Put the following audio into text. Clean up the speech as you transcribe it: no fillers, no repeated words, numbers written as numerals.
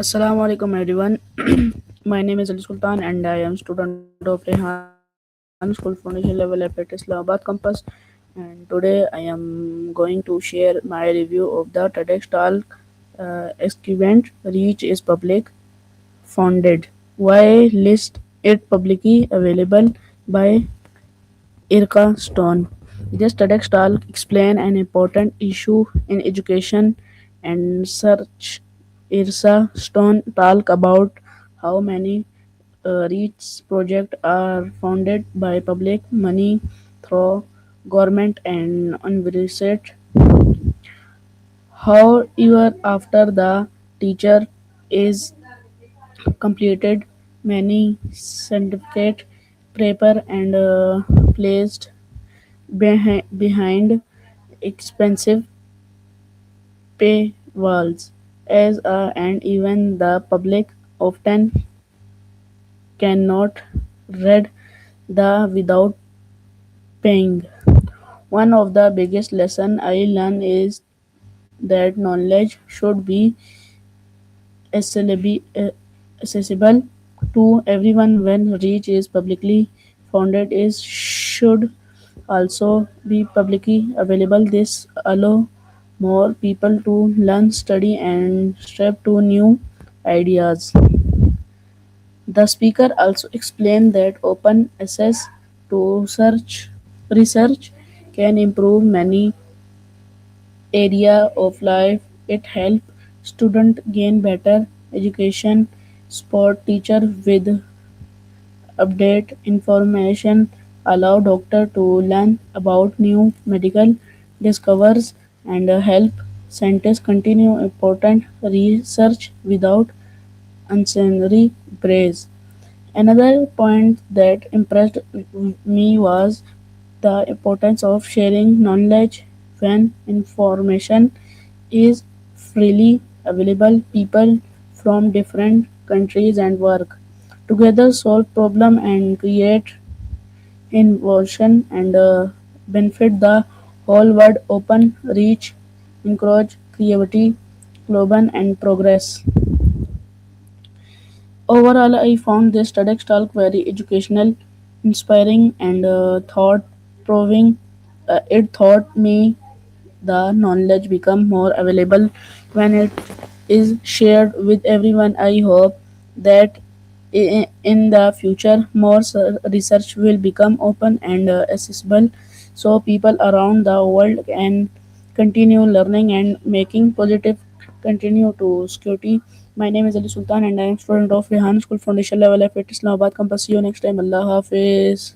Assalamu alaikum everyone. My name is Ali Sultan and I am student of Rehan School Foundation level at Islamabad campus. And today I am going to share my review of the TEDx talk Excavent Reach is Public Founded. Why list it publicly available by Irka Stone. This TEDx talk explain an important issue in education and search. Irsa Stone talk about how many REACH projects are funded by public money through government and university. However, after the teacher is completed, many certificate paper and placed behind expensive paywalls, and even the public often cannot read the without paying. One of the biggest lessons I learned is that knowledge should be accessible to everyone when reach is publicly funded is should also be publicly available. This allow more people to learn, study and step to new ideas. The speaker also explained that open access to search research can improve many areas of life. It helps students gain better education, support teacher with update information, allow doctor to learn about new medical discoveries, and help scientists continue important research without unnecessary praise. Another point that impressed me was the importance of sharing knowledge when information is freely available. People from different countries and work together solve problem and create innovation and benefit the whole world. Open reach encourage creativity, global and progress. Overall, I found this TEDx talk very educational, inspiring, and thought-provoking. It taught me the knowledge become more available when it is shared with everyone. I hope that in the future more research will become open and accessible so people around the world can continue learning and making positive continue to security. My name is Ali Sultan and I am student of Rehan School Foundation level at Islamabad campus. See you next time. Allah Hafiz.